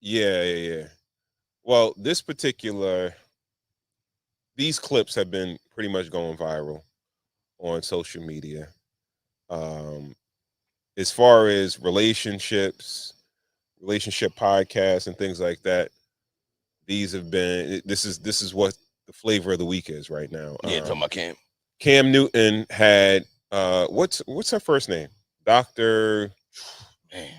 Yeah. Well, these clips have been pretty much going viral on social media. Um, as far as relationship podcasts and things like that, these have been. This is what the flavor of the week is right now. Yeah, talking about Cam. Cam Newton had what's her first name? Doctor Man,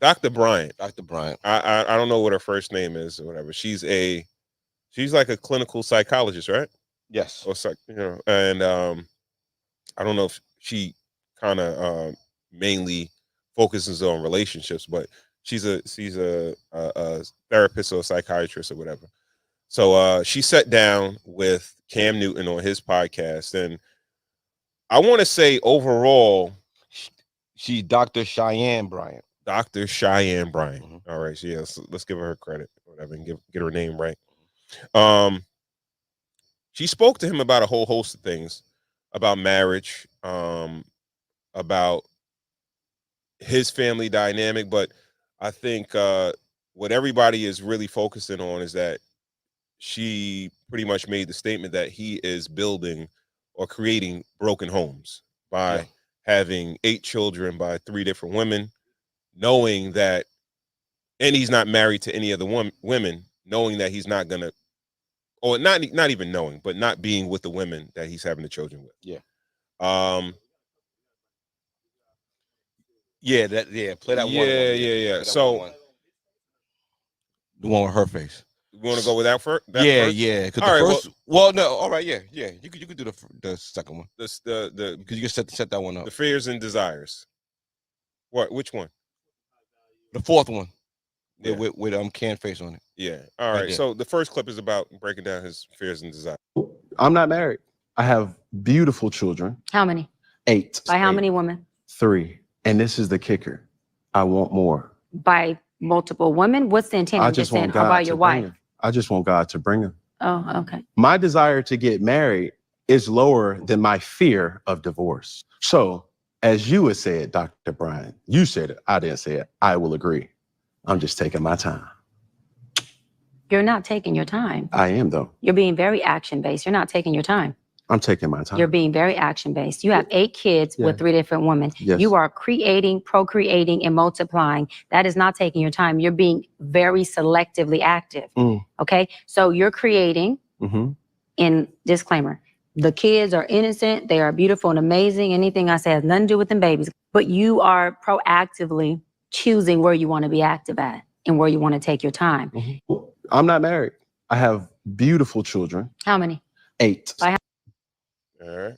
Doctor Bryant. Dr. Bryant. I don't know what her first name is or whatever. She's like a clinical psychologist, right? Yes. Or and I don't know if she kind of mainly focuses on relationships, but she's a therapist or a psychiatrist or whatever. So she sat down with Cam Newton on his podcast, and I want to say overall, She's Dr. Cheyenne Bryant. Dr. Cheyenne Bryant. Mhm. All right, so yeah, let's give her credit, or whatever, and get her name right. Um, she spoke to him about a whole host of things, about marriage, about his family dynamic, but I think what everybody is really focusing on is that she pretty much made the statement that he is building or creating broken homes Yeah. by having 8 children by 3 different women, knowing that, and he's not married to any other women, knowing that he's not gonna, or not even knowing, but not being with the women that he's having the children with. Yeah. Um, Yeah. Play that one. yeah. Play that So one. The one with her face. you want to go with that Yeah, first? yeah. Because All the right. Well, first, well, no, all right, yeah. You could do the second one this because you can set that one up. the fears and desires. What? Which one? The fourth one Yeah. with can face on it. Yeah. All Right right. there. So the first clip is about breaking down his fears and desires. I'm not married. I have beautiful children. How many? 8. By how 8. many women? 3. And this is the kicker. I want more. By multiple women? What's the intent? I I'm just saying, want or God by to your bring wife? him. I just want God to bring him. Oh, okay. My desire to get married is lower than my fear of divorce. So, as you had said, Dr. Brian, you said it. I didn't say it. I will agree. I'm just taking my time. You're not taking your time. I am, though. You're being very action-based. You're not taking your time. I'm taking my time. You're being very action-based. You have 8 kids Yeah. with 3 different women. Yes. You are creating, procreating, and multiplying. That is not taking your time. You're being very selectively active. Okay? So you're creating, in disclaimer, the kids are innocent. They are beautiful and amazing. Anything I say has nothing to do with them babies. But you are proactively choosing where you want to be active at and where you want to take your time. I'm not married. I have beautiful children. How many? 8. By All right.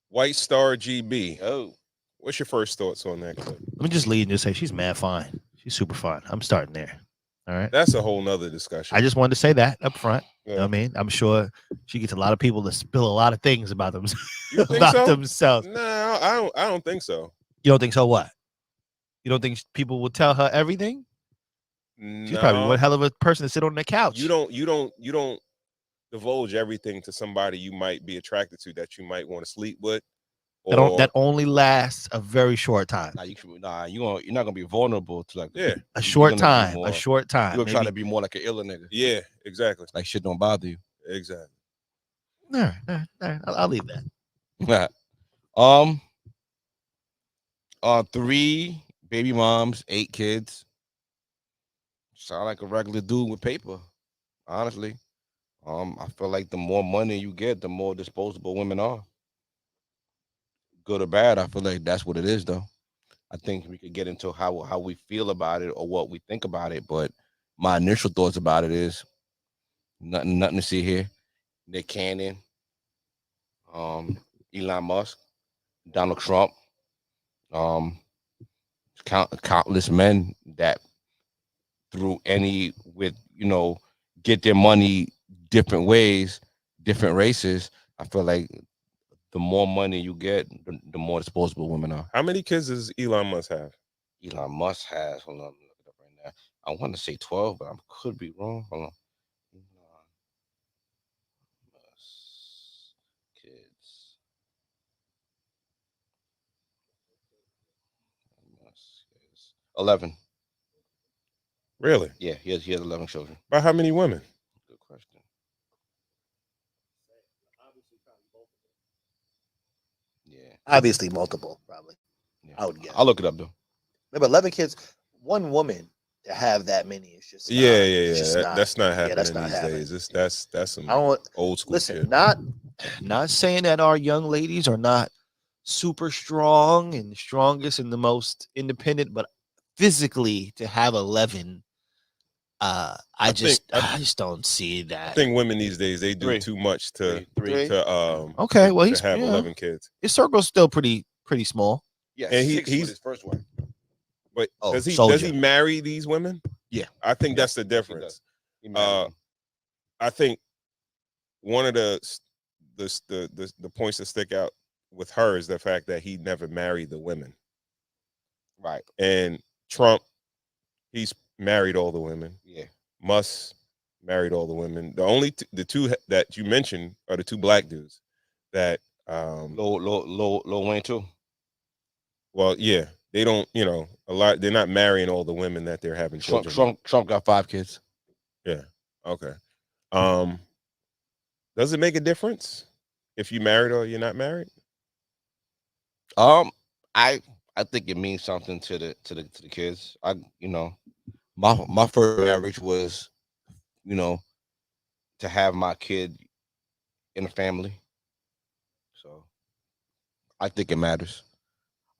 White Star GB. Oh. What's your first thoughts on that clip? Let me just lead and just say she's mad fine. She's super fine. I'm starting there. All right. That's a whole nother discussion. I just wanted to say that up front. Yeah. You know what I mean? I'm sure she gets a lot of people to spill a lot of things about them You think about so? themselves. No, I don't think so. You don't think so? What? You don't think people will tell her everything? She's probably one hell of a person to sit on the couch. You don't divulge everything to somebody you might be attracted to that you might want to sleep with. That only lasts a very short time. You're not gonna be vulnerable to a short time. You're gonna try to be more like an iller nigga. Yeah, exactly. Like shit don't bother you. Exactly. All right. I'll leave that. 3 baby moms, 8 kids. Sound like a regular dude with paper, honestly. I feel like the more money you get, the more disposable women are. Good or bad, I feel like that's what it is, though. I think we could get into how we feel about it or what we think about it, but my initial thoughts about it is nothing to see here. Nick Cannon, Elon Musk, Donald Trump, countless men that get their money different ways, different races. I feel like the more money you get, the more disposable women are. How many kids does Elon Musk have? Elon Musk has, hold on, let me look it up right now. I want to say 12, but I could be wrong. Hold on. Elon Musk kids. Musk is 11. Really? Yeah, he has 11 children. By how many women? Good question. Yeah. Obviously, multiple, probably. Yeah. I would guess. I'll look it up though. Remember, 11 kids, one woman to have that many is just not, Yeah. it's just That's not happening that's not these happening. days. That's some I don't old school listen. shit. Not saying that our young ladies are not super strong and the strongest and the most independent, but physically to have 11, I just don't see I that. think women these days they do Three. too much to Three. Okay, well, to he's have you know, 11 kids. his circle's still pretty small. Yeah, And six he's with his first one. But Oh, does he soldier. marry these women? Yeah. I think Yeah, that's the yes, he difference. does. He married them. I think one of the points that stick out with her is the fact that he never married the women. Right. And Trump, he's married all the women. Yeah. Musk married all the women. The only the two that you mentioned are the two black dudes that Lil Wayne too. well, yeah, they don't, a lot, they're not marrying all the women that they're having children. Trump got 5 kids. Yeah. Okay. Does it make a difference if you married or you're not married? I think it means something to the kids. My first marriage was, to have my kid in a family. So I think it matters.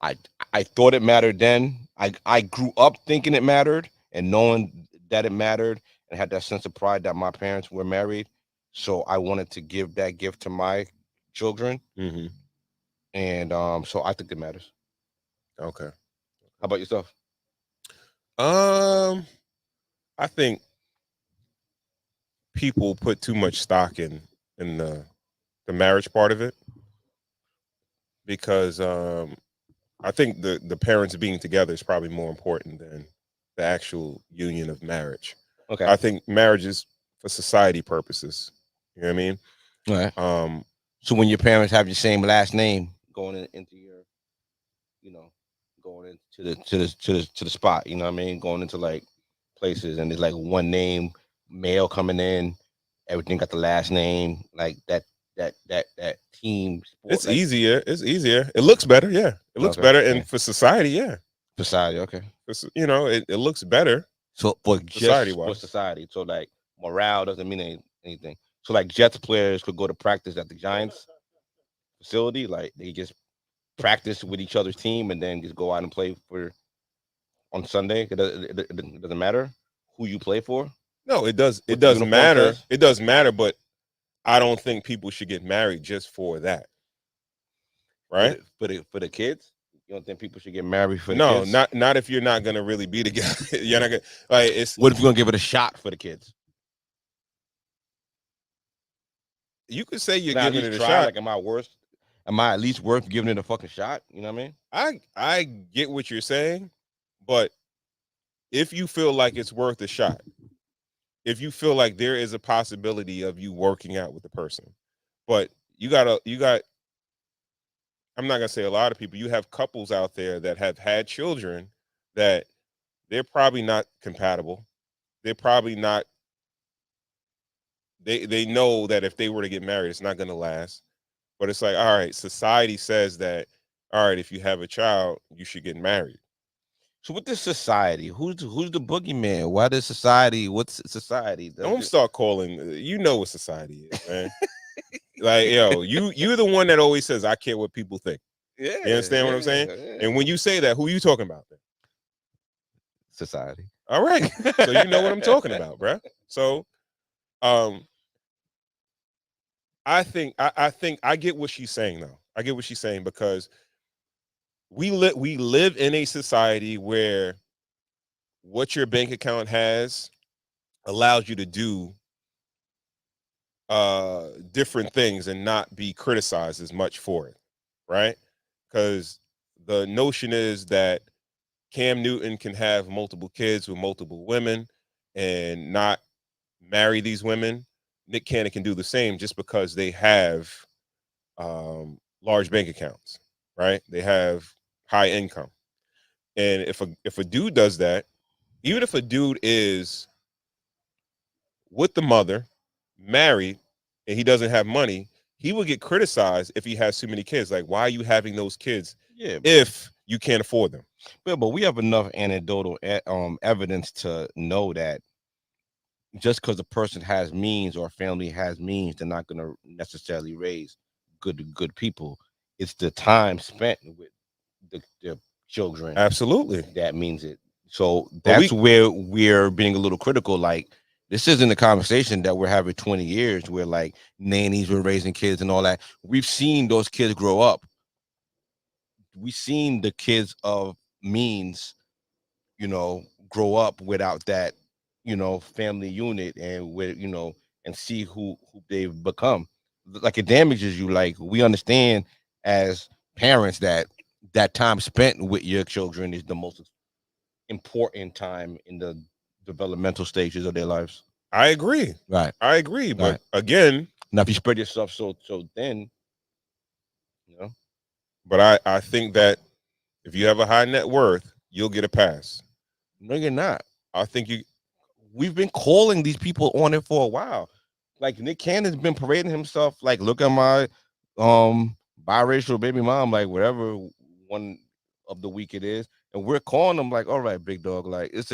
I thought it mattered then. I grew up thinking it mattered and knowing that it mattered and had that sense of pride that my parents were married. So I wanted to give that gift to my children. Mm-hmm. And so I think it matters. Okay. How about yourself? I think people put too much stock in the marriage part of it because I think the parents being together is probably more important than the actual union of marriage. Okay. I think marriage is for society purposes. You know what I mean? All right. So when your parents have your same last name going into your, going into the spot, you know what I mean? Going into like places and there's like one name, male coming in, everything got the last name, like that team sport. It's easier. It's easier. It looks better. Yeah. It looks better. And for society, yeah. Society, okay. It looks better. So for society-wise. Society. So like morale doesn't mean anything. So like Jets players could go to practice at the Giants facility, like they just practice with each other's team and then just go out and play on Sunday. It doesn't matter who you play for. No, it does. It does matter. It does matter, but I don't think people should get married just for that. Right? For the kids, you don't think people should get married for the kids? No, not if you're not gonna really be together. You're not gonna it's. What if you're gonna give it a shot for the kids? You could say you're giving it a shot. Like, am I at least worth giving it a fucking shot? You know what I mean? I get what you're saying, but if you feel like it's worth a shot, if you feel like there is a possibility of you working out with the person, but you got I'm not gonna say a lot of people, you have couples out there that have had children that they're probably not compatible. They're probably not, they know that if they were to get married, it's not gonna last. But it's like, all right, society says that, all right, if you have a child, you should get married. So with this society, who's the boogeyman? Why does society? What's society? Don't start calling. You know what society is, man. Like, you're the one that always says, I care what people think. Yeah, you understand what I'm saying? Yeah. And when you say that, who are you talking about then? Society. All right. So you know what I'm talking about, bruh. So I think I get what she's saying though. I get what she's saying because we live in a society where what your bank account has allows you to do different things and not be criticized as much for it, right? Because the notion is that Cam Newton can have multiple kids with multiple women and not marry these women. Nick Cannon can do the same just because they have large bank accounts, right? They have high income. And if a dude does that, even if a dude is with the mother, married, and he doesn't have money, he would get criticized if he has too many kids. Like, why are you having those kids Yeah, if you can't afford them? but we have enough anecdotal evidence to know that just because a person has means or a family has means, they're not going to necessarily raise good people. It's the time spent with the children Absolutely. that means it. So But that's where we're being a little critical. Like, this isn't a conversation that we're having 20 years where like nannies were raising kids and all that. We've seen those kids grow up. We've seen the kids of means, grow up without that, family unit, and with, and see who they've become. Like, it damages you. Like, we understand as parents that time spent with your children is the most important time in the developmental stages of their lives. I agree. Right. I agree. But Right. again, Now, if you spread yourself so thin, but I think that if you have a high net worth, you'll get a pass. no, you're not. I think We've been calling these people on it for a while. Like, Nick Cannon's been parading himself, like, look at my biracial baby mom, like, whatever one of the week it is, and we're calling them like, all right, big dog, like, it's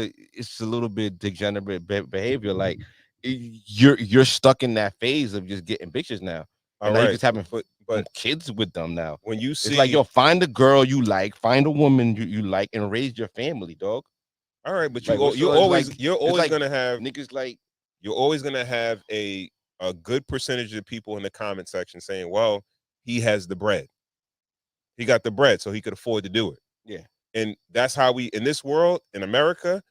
a little bit degenerate behavior. Like, you're stuck in that phase of just getting bitches now, and now you're just having but kids with them now. when you see, It's like, yo, find a girl you like, find a woman you like, and raise your family, dog. all right, but Like, you're always gonna have niggas like, you're always gonna have a good percentage of people in the comment section saying, well, he has the bread. He got the bread, so he could afford to do it. Yeah. And that's how we, in this world, in America,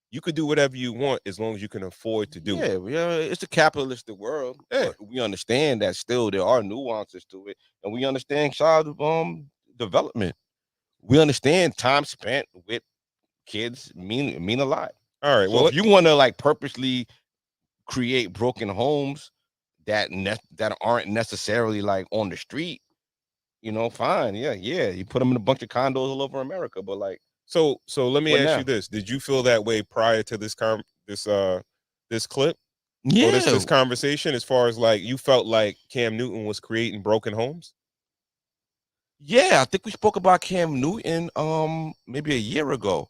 you could do whatever you want as long as you can afford to do it. Yeah, it's a capitalistic world. Yeah. But we understand that still there are nuances to it, and we understand child development. We understand time spent with kids mean a lot. All right. So Well, if you want to like purposely create broken homes that aren't necessarily like on the street, fine. Yeah. You put them in a bunch of condos all over America, but like, so let me What ask now? you this: did you feel that way prior to this this clip yeah, or this conversation? As far as like you felt like Cam Newton was creating broken homes? yeah. I think we spoke about Cam Newton maybe a year ago.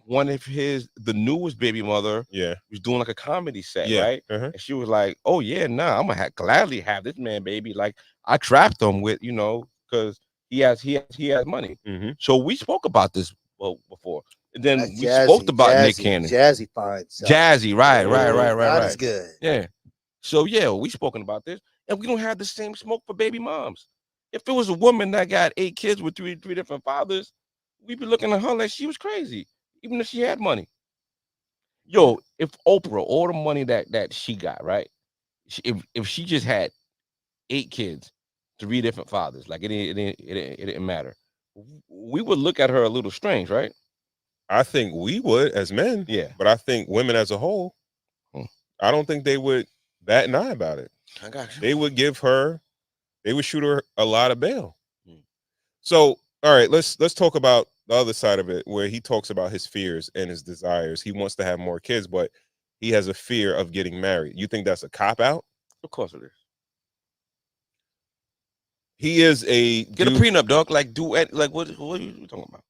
One of the newest baby mother Yeah. was doing like a comedy set, Yeah. right? Uh-huh. And she was like, "Oh yeah, nah, I'm gonna gladly have this man, baby. Like, I trapped him with, because he has money." Mm-hmm. So we spoke about this before. And then That's we spoke about Nick Jazzy, Cannon. Jazzy finds Jazzy, right. Not as good. Yeah. So yeah, we spoken about this, and we don't have the same smoke for baby moms. If it was a woman that got 8 kids with three different fathers, we'd be looking at her like she was crazy, even if she had money. Yo, if Oprah, all the money that she got, right? If she just had 8 kids, 3 different fathers, like it didn't matter, we would look at her a little strange, right? I think we would as men. Yeah. But I think women as a whole, I don't think they would bat an eye about it. I got you. They would shoot her a lot of bail. So, all right, let's talk about the other side of it, where he talks about his fears and his desires. He wants to have more kids, but he has a fear of getting married. You think that's a cop out? Of course it is. He is Get a prenup, dog. Like, like what are you talking about?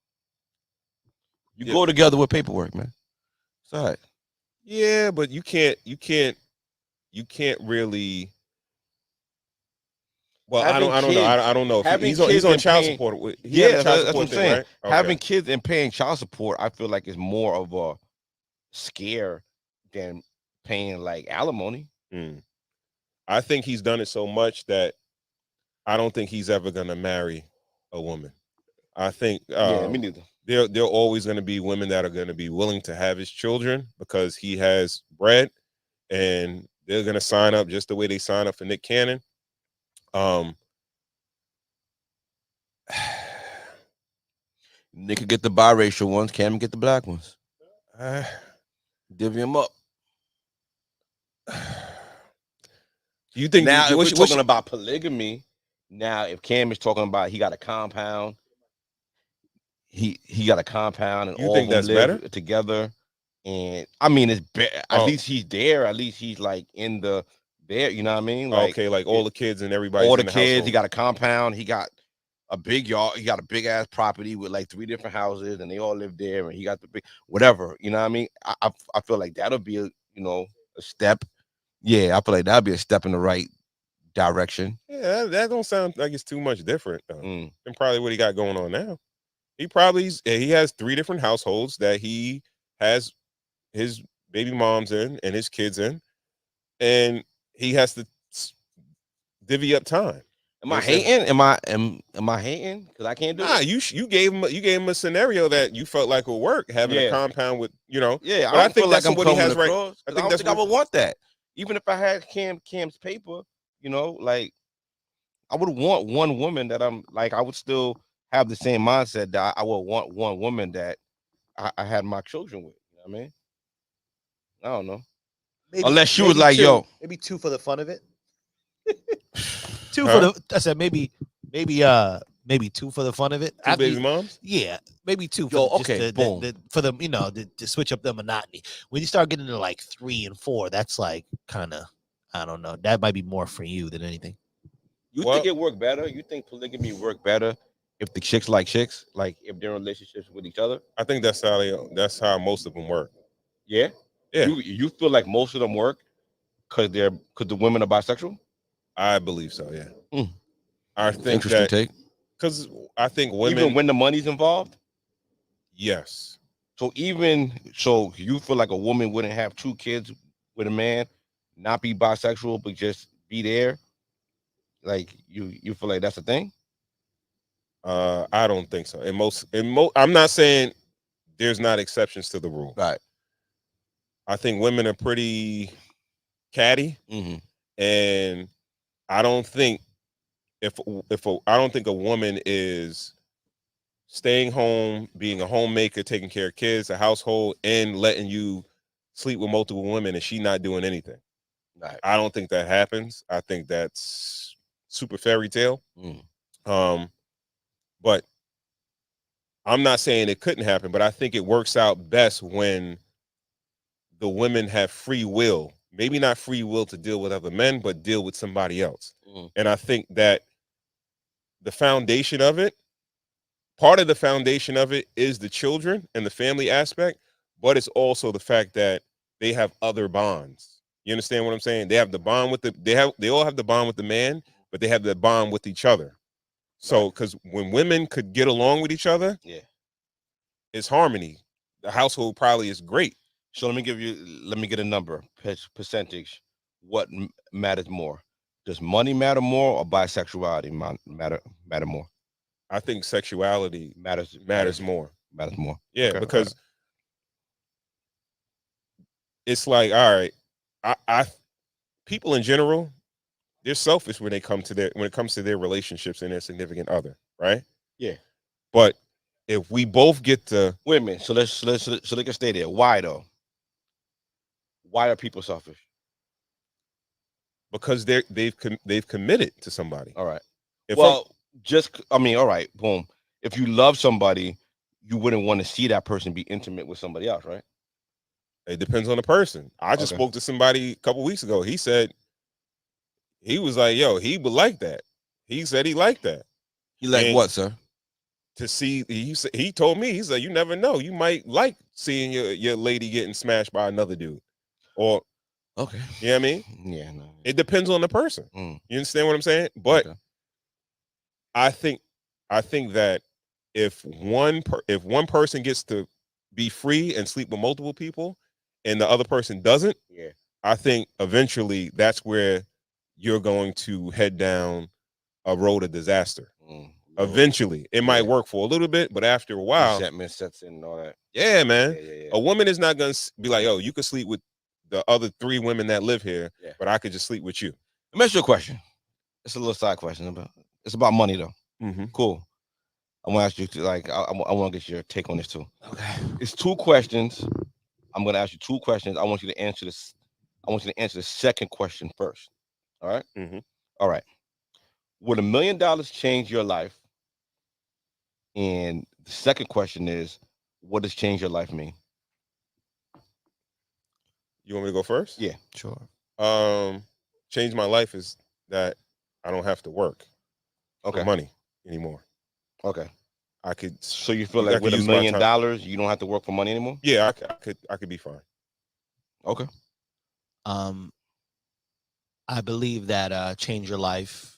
You go together with paperwork, man. It's all right. Yeah, but you can't really. Well, I don't know. I don't know. He's on child support. Yeah, that's what I'm saying. Right? Okay. Having kids and paying child support, I feel like is more of a scare than paying like alimony. I think he's done it so much that I don't think he's ever gonna marry a woman. I think Yeah, me neither. There are always going to be women that are going to be willing to have his children because he has bread, and they're going to sign up just the way they sign up for Nick Cannon. Nick could get the biracial ones, Cam get the black ones. Divvy them up. You think now if we're talking about polygamy? Now, if Cam is talking about he got a compound, he got a compound, and you all think of them that's live better together And I mean, at Oh. least he's there. At least he's like in the there. You know what I mean? Like okay, like all the kids and everybody. all the in the kids. household. He got a compound. He got a big yard. He got a big ass property with like 3 different houses, and they all live there. And he got the big whatever. You know what I mean? I feel like that'll be a a step. Yeah, I feel like that'll be a step in the right direction. Yeah, that don't sound like it's too much different Mm. than probably what he got going on now. He has 3 different households that he has his baby moms in and his kids in, and he has to divvy up time. Am I hating? Am I hating? Because I can't do Nah, it. you gave him a scenario that you felt like would work, having a Yeah. compound with Yeah, But I don't think feel that's like I'm what he coming has right. across, 'cause I I think don't that's think I what would want that. Even if I had Cam's paper, like I would want one woman that I'm like. I would still have the same mindset that I would want one woman that I had my children with. You know what I mean? I don't know. Maybe, Unless she was maybe like, two. yo. Maybe 2 for the fun of it. Two Huh? for the. I said maybe 2 for the fun of it. 2 After baby you- moms. Yeah, maybe 2 for Yo, just okay, boom. for the to switch up the monotony. When you start getting to like 3 and 4, that's like kind of, I don't know. That might be more for you than anything. You Well- think it work better? You think polygamy work better if the chicks like chicks, like if they're in relationships with each other? I think that's how most of them work. Yeah. Yeah. You feel like most of them work because the women are bisexual? I believe so. Yeah. Mm. I think Interesting that take. because I think women. Even when the money's involved. Yes. So you feel like a woman wouldn't have 2 kids with a man, not be bisexual, but just be there? Like you feel like that's a thing? I don't think so. I'm not saying there's not exceptions to the rule. Right. I think women are pretty catty, Mm-hmm. and I don't think I don't think a woman is staying home, being a homemaker, taking care of kids, a household, and letting you sleep with multiple women, and she not doing anything. Right. I don't think that happens. I think that's super fairy tale. Mm. But I'm not saying it couldn't happen, but I think it works out best when the women have free will. Maybe not free will to deal with other men, but deal with somebody else. Mm. And I think that the foundation of it, part of the foundation of it is the children and the family aspect, but it's also the fact that they have other bonds. You understand what I'm saying? They have the bond with they all have the bond with the man, but they have the bond with each other. So, because when women could get along with each other, Yeah. it's harmony. The household probably is great. So let me get a number, percentage. What matters more? Does money matter more or bisexuality matter more? I think sexuality Matters more. Matters more. Yeah, Okay. because it's like, all right, I people in general, they're selfish when it comes to their relationships and their significant other, right? Yeah. But if we both get to Wait a minute. So they can stay there. Why though? Why are people selfish? because they've committed to somebody. All right. If Well, all right, boom. If you love somebody, you wouldn't want to see that person be intimate with somebody else, right? it depends on the person. I just Okay. spoke to somebody a couple weeks ago. He said he was like, yo, he would like that. He said he liked that. You like And- what, sir? To see, he told me, he said, you never know, you might like seeing your lady getting smashed by another dude, or Okay. you know what I mean. Yeah, no. It depends on the person. Mm. You understand what I'm saying? But Okay. I think that if one person gets to be free and sleep with multiple people, and the other person doesn't, Yeah. I think eventually that's where you're going to head down a road of disaster. Mm. Eventually, it might Yeah. work for a little bit, but after a while, Resentment sets in and all that. yeah, man. Yeah. A woman is not gonna be like, "Oh, you can sleep with the other 3 women that live here, Yeah. but I could just sleep with you." Let me ask you a question. It's a little side question it's about money though. Mm-hmm. Cool. I want to ask you I want to get your take on this too. Okay. It's 2 questions. I'm going to ask you 2 questions. I want you to answer this. I want you to answer the second question first. All right. Mhm. All right. Would $1 million change your life? And the second question is, what does change your life mean? You want me to go first? Yeah. Sure. Change my life is that I don't have to work Okay. for money anymore. Okay. I could. So you feel I like could with $1 use my million, time. you don't have to work for money anymore? Yeah, I could be fine. Okay. I believe that change your life